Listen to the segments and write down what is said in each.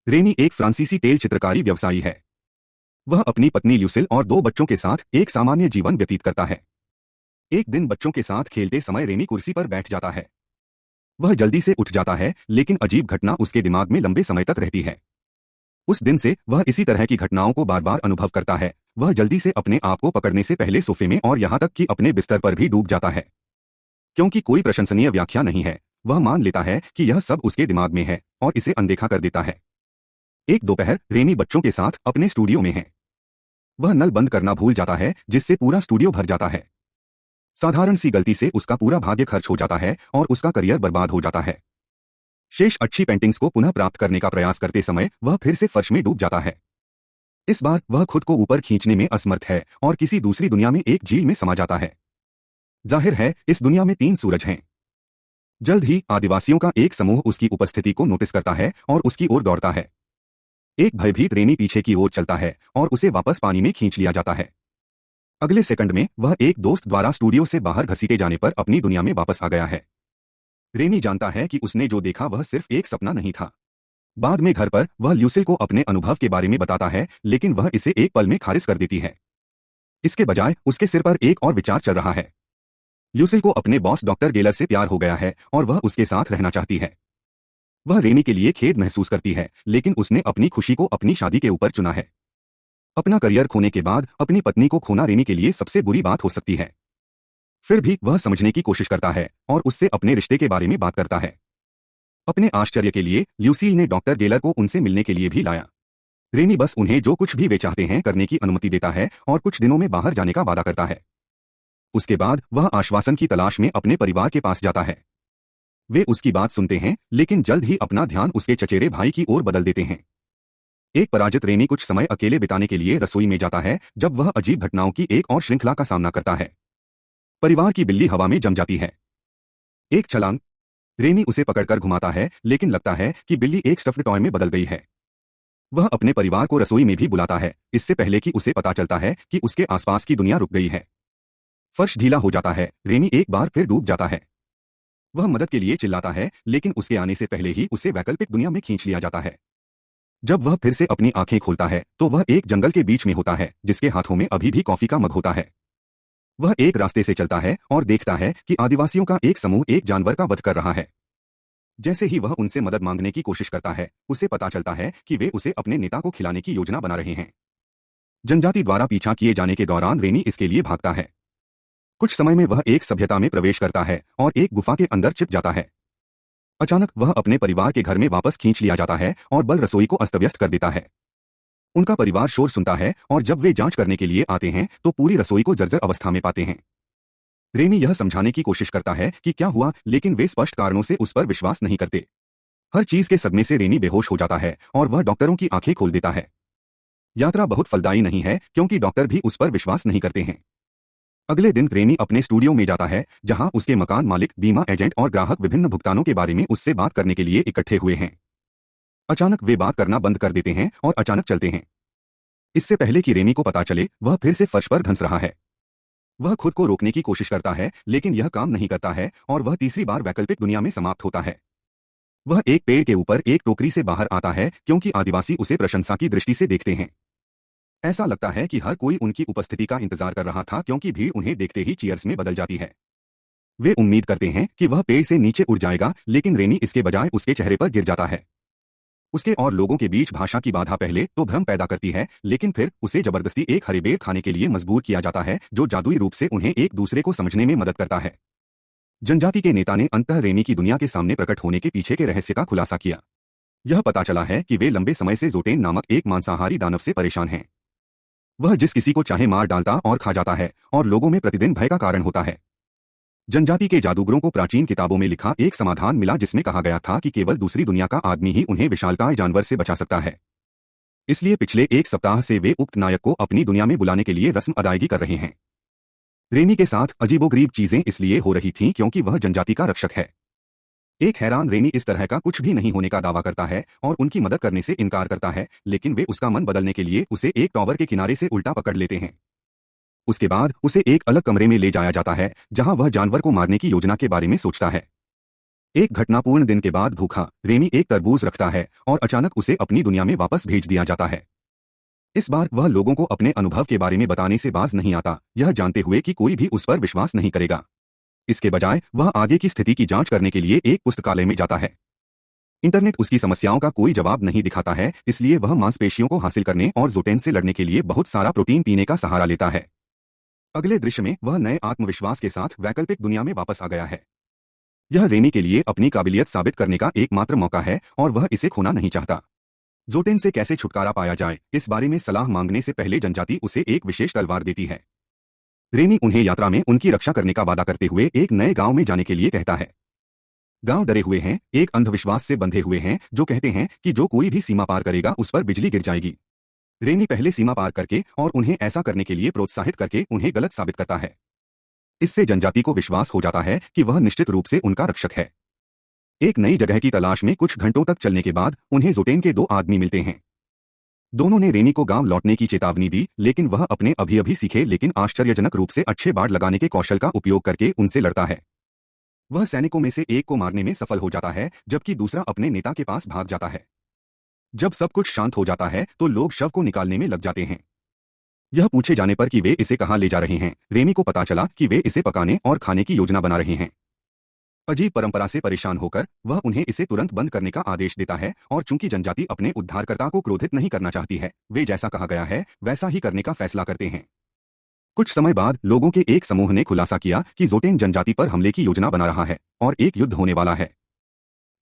रेनी एक फ्रांसीसी तेल चित्रकारी व्यवसायी है। वह अपनी पत्नी ल्यूसिल और 2 बच्चों के साथ एक सामान्य जीवन व्यतीत करता है। एक दिन बच्चों के साथ खेलते समय रेनी कुर्सी पर बैठ जाता है। वह जल्दी से उठ जाता है, लेकिन अजीब घटना उसके दिमाग में लंबे समय तक रहती है। उस दिन से वह इसी तरह की घटनाओं को बार बार अनुभव करता है। वह जल्दी से अपने आप को पकड़ने से पहले सोफे में और यहाँ तक कि अपने बिस्तर पर भी डूब जाता है। क्योंकि कोई प्रशंसनीय व्याख्या नहीं है, वह मान लेता है कि यह सब उसके दिमाग में है और इसे अनदेखा कर देता है। एक दोपहर रेनी बच्चों के साथ अपने स्टूडियो में है। वह नल बंद करना भूल जाता है, जिससे पूरा स्टूडियो भर जाता है। साधारण सी गलती से उसका पूरा भाग्य खर्च हो जाता है और उसका करियर बर्बाद हो जाता है। शेष अच्छी पेंटिंग्स को पुनः प्राप्त करने का प्रयास करते समय वह फिर से फर्श में डूब जाता है। इस बार वह खुद को ऊपर खींचने में असमर्थ है और किसी दूसरी दुनिया में एक झील में समा जाता है। जाहिर है इस दुनिया में 3 सूरज हैं। जल्द ही आदिवासियों का एक समूह उसकी उपस्थिति को नोटिस करता है और उसकी ओर दौड़ता है। एक भयभीत रेनी पीछे की ओर चलता है और उसे वापस पानी में खींच लिया जाता है। अगले सेकंड में वह एक दोस्त द्वारा स्टूडियो से बाहर घसीटे जाने पर अपनी दुनिया में वापस आ गया है। रेनी जानता है कि उसने जो देखा वह सिर्फ एक सपना नहीं था। बाद में घर पर वह ल्यूसिल को अपने अनुभव के बारे में बताता है, लेकिन वह इसे एक पल में खारिज कर देती है। इसके बजाय उसके सिर पर एक और विचार चल रहा है। ल्यूसिल को अपने बॉस डॉक्टर गेलर से प्यार हो गया है और वह उसके साथ रहना चाहती है। वह रेनी के लिए खेद महसूस करती है, लेकिन उसने अपनी खुशी को अपनी शादी के ऊपर चुना है। अपना करियर खोने के बाद अपनी पत्नी को खोना रेनी के लिए सबसे बुरी बात हो सकती है। फिर भी वह समझने की कोशिश करता है और उससे अपने रिश्ते के बारे में बात करता है। अपने आश्चर्य के लिए ल्यूसील ने डॉक्टर गेलर को उनसे मिलने के लिए भी लाया। रेनी बस उन्हें जो कुछ भी वे चाहते हैं करने की अनुमति देता है और कुछ दिनों में बाहर जाने का वादा करता है। उसके बाद वह आश्वासन की तलाश में अपने परिवार के पास जाता है। वे उसकी बात सुनते हैं, लेकिन जल्द ही अपना ध्यान उसके चचेरे भाई की ओर बदल देते हैं। एक पराजित रेनी कुछ समय अकेले बिताने के लिए रसोई में जाता है जब वह अजीब घटनाओं की एक और श्रृंखला का सामना करता है। परिवार की बिल्ली हवा में जम जाती है। एक छलांग। रेनी उसे पकड़कर घुमाता है, लेकिन लगता है कि बिल्ली एक स्टफ्ड टॉय में बदल गई है। वह अपने परिवार को रसोई में भी बुलाता है, इससे पहले कि उसे पता चलता है कि उसके आसपास की दुनिया रुक गई है। फर्श ढीला हो जाता है, रेनी एक बार फिर डूब जाता है। वह मदद के लिए चिल्लाता है, लेकिन उसके आने से पहले ही उसे वैकल्पिक दुनिया में खींच लिया जाता है। जब वह फिर से अपनी आंखें खोलता है तो वह एक जंगल के बीच में होता है, जिसके हाथों में अभी भी कॉफी का मग होता है। वह एक रास्ते से चलता है और देखता है कि आदिवासियों का एक समूह एक जानवर का वध कर रहा है। जैसे ही वह उनसे मदद मांगने की कोशिश करता है, उसे पता चलता है कि वे उसे अपने नेता को खिलाने की योजना बना रहे हैं। जनजाति द्वारा पीछा किए जाने के दौरान रेनी इसके लिए भागता है। कुछ समय में वह एक सभ्यता में प्रवेश करता है और एक गुफा के अंदर छिप जाता है। अचानक वह अपने परिवार के घर में वापस खींच लिया जाता है और बल रसोई को अस्तव्यस्त कर देता है। उनका परिवार शोर सुनता है और जब वे जांच करने के लिए आते हैं तो पूरी रसोई को जर्जर अवस्था में पाते हैं। रेनी यह समझाने की कोशिश करता है कि क्या हुआ, लेकिन वे स्पष्ट कारणों से उस पर विश्वास नहीं करते। हर चीज के सदमे से रेनी बेहोश हो जाता है और वह डॉक्टरों की आंखें खोल देता है। यात्रा बहुत फलदायी नहीं है, क्योंकि डॉक्टर भी उस पर विश्वास नहीं करते हैं। अगले दिन रेनी अपने स्टूडियो में जाता है, जहां उसके मकान मालिक, बीमा एजेंट और ग्राहक विभिन्न भुगतानों के बारे में उससे बात करने के लिए इकट्ठे हुए हैं। अचानक वे बात करना बंद कर देते हैं और अचानक चलते हैं। इससे पहले कि रेनी को पता चले, वह फिर से फर्श पर धंस रहा है। वह खुद को रोकने की कोशिश करता है, लेकिन यह काम नहीं करता है और वह तीसरी बार वैकल्पिक दुनिया में समाप्त होता है। वह एक पेड़ के ऊपर एक टोकरी से बाहर आता है, क्योंकि आदिवासी उसे प्रशंसा की दृष्टि से देखते हैं। ऐसा लगता है कि हर कोई उनकी उपस्थिति का इंतजार कर रहा था, क्योंकि भीड़ उन्हें देखते ही चीयर्स में बदल जाती है। वे उम्मीद करते हैं कि वह पेड़ से नीचे उड़ जाएगा, लेकिन रेनी इसके बजाय उसके चेहरे पर गिर जाता है। उसके और लोगों के बीच भाषा की बाधा पहले तो भ्रम पैदा करती है, लेकिन फिर उसे जबरदस्ती एक हरे बेर खाने के लिए मजबूर किया जाता है, जो जादुई रूप से उन्हें एक दूसरे को समझने में मदद करता है। जनजाति के नेता ने अंततः रेनी की दुनिया के सामने प्रकट होने के पीछे के रहस्य का खुलासा किया। यह पता चला है कि वे लंबे समय से जोटेन नामक एक मांसाहारी दानव से परेशान हैं। वह जिस किसी को चाहे मार डालता और खा जाता है और लोगों में प्रतिदिन भय का कारण होता है। जनजाति के जादूगरों को प्राचीन किताबों में लिखा एक समाधान मिला, जिसमें कहा गया था कि केवल दूसरी दुनिया का आदमी ही उन्हें विशालकाय जानवर से बचा सकता है। इसलिए पिछले एक सप्ताह से वे उक्त नायक को अपनी दुनिया में बुलाने के लिए रस्म अदायगी कर रहे हैं। रेनी के साथ अजीबोगरीब चीजें इसलिए हो रही थीं क्योंकि वह जनजाति का रक्षक है। एक हैरान रेनी इस तरह का कुछ भी नहीं होने का दावा करता है और उनकी मदद करने से इनकार करता है, लेकिन वे उसका मन बदलने के लिए उसे एक टॉवर के किनारे से उल्टा पकड़ लेते हैं। उसके बाद उसे एक अलग कमरे में ले जाया जाता है, जहां वह जानवर को मारने की योजना के बारे में सोचता है। एक घटनापूर्ण दिन के बाद भूखा रेमी एक तरबूज रखता है और अचानक उसे अपनी दुनिया में वापस भेज दिया जाता है। इस बार वह लोगों को अपने अनुभव के बारे में बताने से बाज नहीं आता, यह जानते हुए कि कोई भी उस पर विश्वास नहीं करेगा। इसके बजाय वह आगे की स्थिति की जांच करने के लिए एक पुस्तकालय में जाता है। इंटरनेट उसकी समस्याओं का कोई जवाब नहीं दिखाता है, इसलिए वह मांसपेशियों को हासिल करने और ज़ोटेन से लड़ने के लिए बहुत सारा प्रोटीन पीने का सहारा लेता है। अगले दृश्य में वह नए आत्मविश्वास के साथ वैकल्पिक दुनिया में वापस आ गया है। यह रेमी के लिए अपनी काबिलियत साबित करने का एकमात्र मौका है और वह इसे खोना नहीं चाहता। ज़ोटेन से कैसे छुटकारा पाया जाए, इस बारे में सलाह मांगने से पहले जनजाति उसे एक विशेष तलवार देती है। रेमी उन्हें यात्रा में उनकी रक्षा करने का वादा करते हुए एक नए गांव में जाने के लिए कहता है। गांव डरे हुए हैं, एक अंधविश्वास से बंधे हुए हैं जो कहते हैं कि जो कोई भी सीमा पार करेगा उस पर बिजली गिर जाएगी। रेमी पहले सीमा पार करके और उन्हें ऐसा करने के लिए प्रोत्साहित करके उन्हें गलत साबित करता है। इससे जनजाति को विश्वास हो जाता है कि वह निश्चित रूप से उनका रक्षक है। एक नई जगह की तलाश में कुछ घंटों तक चलने के बाद उन्हें ज़ोटेन के दो आदमी मिलते हैं। दोनों ने रेमी को गांव लौटने की चेतावनी दी, लेकिन वह अपने अभी सीखे लेकिन आश्चर्यजनक रूप से अच्छे बाड़ लगाने के कौशल का उपयोग करके उनसे लड़ता है। वह सैनिकों में से एक को मारने में सफल हो जाता है, जबकि दूसरा अपने नेता के पास भाग जाता है। जब सब कुछ शांत हो जाता है तो लोग शव को निकालने में लग जाते हैं। यह पूछे जाने पर कि वे इसे कहां ले जा रहे हैं, रेमी को पता चला कि वे इसे पकाने और खाने की योजना बना रहे हैं। अजीब परंपरा से परेशान होकर वह उन्हें इसे तुरंत बंद करने का आदेश देता है, और चूंकि जनजाति अपने उद्धारकर्ता को क्रोधित नहीं करना चाहती है, वे जैसा कहा गया है वैसा ही करने का फैसला करते हैं। कुछ समय बाद लोगों के एक समूह ने खुलासा किया कि ज़ोटेन जनजाति पर हमले की योजना बना रहा है और एक युद्ध होने वाला है।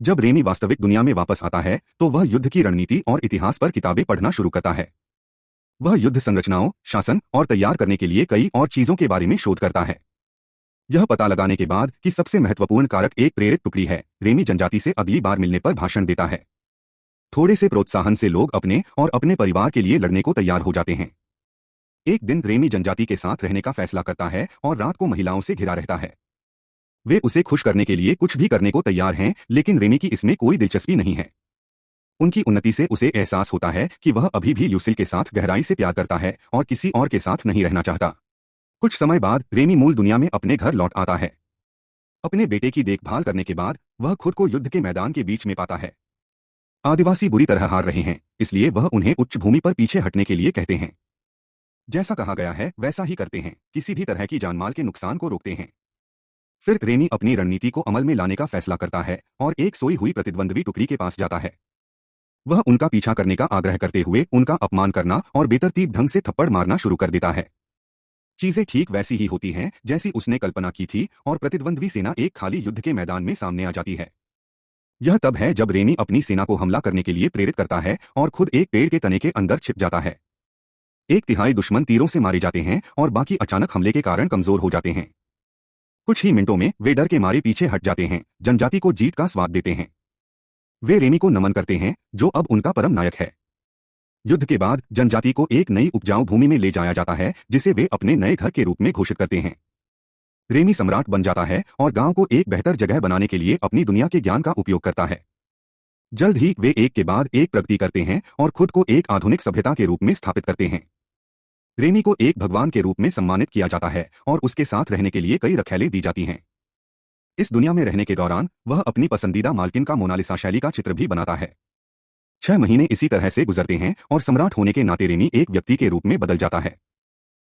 जब रेमी वास्तविक दुनिया में वापस आता है तो वह युद्ध की रणनीति और इतिहास पर किताबें पढ़ना शुरू करता है। वह युद्ध संरचनाओं, शासन और तैयार करने के लिए कई और चीजों के बारे में शोध करता है। यह पता लगाने के बाद कि सबसे महत्वपूर्ण कारक एक प्रेरित टुकड़ी है, रेमी जनजाति से अगली बार मिलने पर भाषण देता है। थोड़े से प्रोत्साहन से लोग अपने और अपने परिवार के लिए लड़ने को तैयार हो जाते हैं। एक दिन रेमी जनजाति के साथ रहने का फैसला करता है और रात को महिलाओं से घिरा रहता है। वे उसे खुश करने के लिए कुछ भी करने को तैयार हैं, लेकिन रेमी की इसमें कोई दिलचस्पी नहीं है। उनकी उन्नति से उसे एहसास होता है कि वह अभी भी ल्यूसिल के साथ गहराई से प्यार करता है और किसी और के साथ नहीं रहना चाहता। कुछ समय बाद रेमी मूल दुनिया में अपने घर लौट आता है। अपने बेटे की देखभाल करने के बाद वह खुद को युद्ध के मैदान के बीच में पाता है। आदिवासी बुरी तरह हार रहे हैं, इसलिए वह उन्हें उच्च भूमि पर पीछे हटने के लिए कहते हैं। जैसा कहा गया है वैसा ही करते हैं, किसी भी तरह की जानमाल के नुकसान को रोकते हैं। फिर रेमी अपनी रणनीति को अमल में लाने का फैसला करता है और एक सोई हुई प्रतिद्वंद्वी टुकड़ी के पास जाता है। वह उनका पीछा करने का आग्रह करते हुए उनका अपमान करना और बेतरतीब ढंग से थप्पड़ मारना शुरू कर देता है। चीजें ठीक वैसी ही होती हैं जैसी उसने कल्पना की थी और प्रतिद्वंद्वी सेना एक खाली युद्ध के मैदान में सामने आ जाती है। यह तब है जब रेमी अपनी सेना को हमला करने के लिए प्रेरित करता है और खुद एक पेड़ के तने के अंदर छिप जाता है। एक तिहाई दुश्मन तीरों से मारे जाते हैं और बाकी अचानक हमले के कारण कमजोर हो जाते हैं। कुछ ही मिनटों में वे डर के मारे पीछे हट जाते हैं, जनजाति को जीत का स्वाद देते हैं। वे रेमी को नमन करते हैं, जो अब उनका परम नायक है। युद्ध के बाद जनजाति को एक नई उपजाऊ भूमि में ले जाया जाता है, जिसे वे अपने नए घर के रूप में घोषित करते हैं। रेमी सम्राट बन जाता है और गांव को एक बेहतर जगह बनाने के लिए अपनी दुनिया के ज्ञान का उपयोग करता है। जल्द ही वे एक के बाद एक प्रगति करते हैं और खुद को एक आधुनिक सभ्यता के रूप में स्थापित करते हैं। रेमी को एक भगवान के रूप में सम्मानित किया जाता है और उसके साथ रहने के लिए कई रखैलें दी जाती हैं। इस दुनिया में रहने के दौरान वह अपनी पसंदीदा मालकिन का मोनालिसा शैली का चित्र भी बनाता है। 6 महीने इसी तरह से गुजरते हैं और सम्राट होने के नाते रेमी एक व्यक्ति के रूप में बदल जाता है।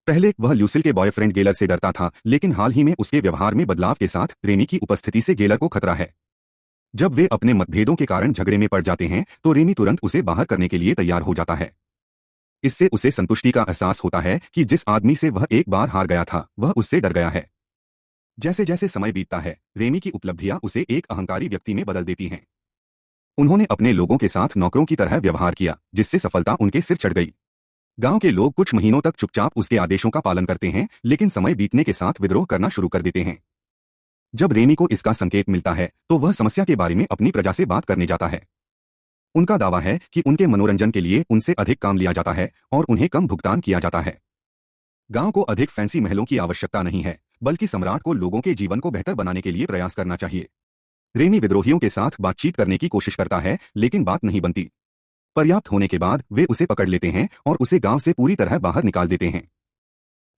पहले वह ल्यूसिल के बॉयफ्रेंड गेलर से डरता था, लेकिन हाल ही में उसके व्यवहार में बदलाव के साथ रेमी की उपस्थिति से गेलर को खतरा है। जब वे अपने मतभेदों के कारण झगड़े में पड़ जाते हैं तो रेमी तुरंत उसे बाहर करने के लिए तैयार हो जाता है। इससे उसे संतुष्टि का एहसास होता है कि जिस आदमी से वह एक बार हार गया था वह उससे डर गया है। जैसे जैसे समय बीतता है, रेमी की उपलब्धियां उसे एक अहंकारी व्यक्ति में बदल देती हैं। उन्होंने अपने लोगों के साथ नौकरों की तरह व्यवहार किया, जिससे सफलता उनके सिर चढ़ गई। गांव के लोग कुछ महीनों तक चुपचाप उसके आदेशों का पालन करते हैं, लेकिन समय बीतने के साथ विद्रोह करना शुरू कर देते हैं। जब रेमी को इसका संकेत मिलता है तो वह समस्या के बारे में अपनी प्रजा से बात करने जाता है। उनका दावा है कि उनके मनोरंजन के लिए उनसे अधिक काम लिया जाता है और उन्हें कम भुगतान किया जाता है। गांव को अधिक फैंसी महलों की आवश्यकता नहीं है, बल्कि सम्राट को लोगों के जीवन को बेहतर बनाने के लिए प्रयास करना चाहिए। रेमी विद्रोहियों के साथ बातचीत करने की कोशिश करता है, लेकिन बात नहीं बनती। पर्याप्त होने के बाद वे उसे पकड़ लेते हैं और उसे गांव से पूरी तरह बाहर निकाल देते हैं।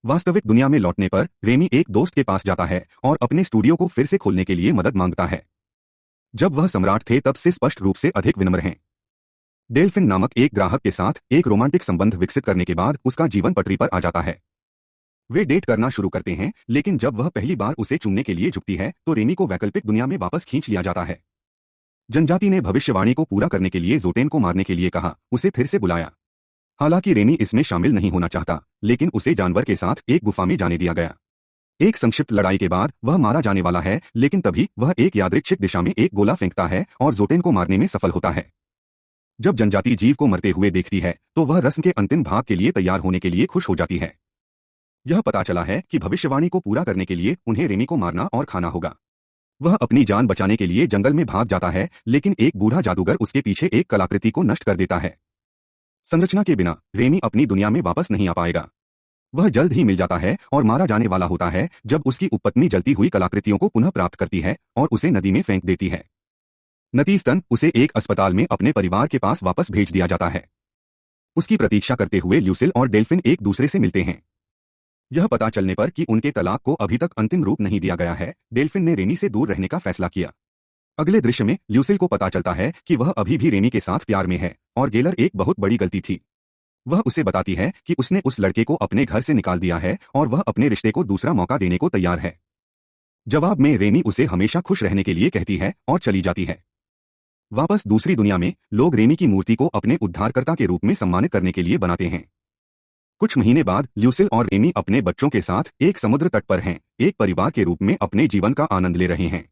वास्तविक दुनिया में लौटने पर रेमी एक दोस्त के पास जाता है और अपने स्टूडियो को फिर से खोलने के लिए मदद मांगता है। जब वह सम्राट थे तब से स्पष्ट रूप से अधिक विनम्र हैं। डेल्फिन नामक एक ग्राहक के साथ एक रोमांटिक संबंध विकसित करने के बाद उसका जीवन पटरी पर आ जाता है। वे डेट करना शुरू करते हैं, लेकिन जब वह पहली बार उसे चुनने के लिए झुकती है तो रेनी को वैकल्पिक दुनिया में वापस खींच लिया जाता है। जनजाति ने भविष्यवाणी को पूरा करने के लिए जोटेन को मारने के लिए कहा, उसे फिर से बुलाया। हालांकि रेनी इसमें शामिल नहीं होना चाहता, लेकिन उसे जानवर के साथ एक गुफा में जाने दिया गया। एक संक्षिप्त लड़ाई के बाद वह मारा जाने वाला है, लेकिन तभी वह एक यादृच्छिक दिशा में एक गोला फेंकता है और जोटेन को मारने में सफल होता है। जब जनजाति जीव को मरते हुए देखती है तो वह रस्म के अंतिम भाग के लिए तैयार होने के लिए खुश हो जाती है। यह पता चला है कि भविष्यवाणी को पूरा करने के लिए उन्हें रेमी को मारना और खाना होगा। वह अपनी जान बचाने के लिए जंगल में भाग जाता है, लेकिन एक बूढ़ा जादूगर उसके पीछे एक कलाकृति को नष्ट कर देता है। संरचना के बिना रेमी अपनी दुनिया में वापस नहीं आ पाएगा। वह जल्द ही मिल जाता है और मारा जाने वाला होता है जब उसकी उपपत्नी जलती हुई कलाकृतियों को पुनः प्राप्त करती है और उसे नदी में फेंक देती है। नतीजतन उसे एक अस्पताल में अपने परिवार के पास वापस भेज दिया जाता है। उसकी प्रतीक्षा करते हुए ल्यूसिल और डेल्फिन एक दूसरे से मिलते हैं। यह पता चलने पर कि उनके तलाक को अभी तक अंतिम रूप नहीं दिया गया है, डेल्फिन ने रेनी से दूर रहने का फैसला किया। अगले दृश्य में ल्यूसिल को पता चलता है कि वह अभी भी रेनी के साथ प्यार में है और गेलर एक बहुत बड़ी गलती थी। वह उसे बताती है कि उसने उस लड़के को अपने घर से निकाल दिया है और वह अपने रिश्ते को दूसरा मौका देने को तैयार है। जवाब में रेनी उसे हमेशा खुश रहने के लिए कहती है और चली जाती है। वापस दूसरी दुनिया में लोग रेनी की मूर्ति को अपने उद्धारकर्ता के रूप में सम्मानित करने के लिए बनाते हैं। कुछ महीने बाद ल्यूसिल और रेनी अपने बच्चों के साथ एक समुद्र तट पर हैं, एक परिवार के रूप में अपने जीवन का आनंद ले रहे हैं।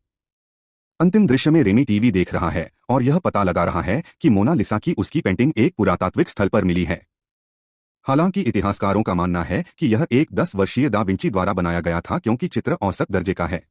अंतिम दृश्य में रेनी टीवी देख रहा है और यह पता लगा रहा है कि मोना लिसा की उसकी पेंटिंग एक पुरातात्विक स्थल पर मिली है। हालांकि इतिहासकारों का मानना है कि यह एक 10 वर्षीय दा विंची द्वारा बनाया गया था क्योंकि चित्र औसत दर्जे का है।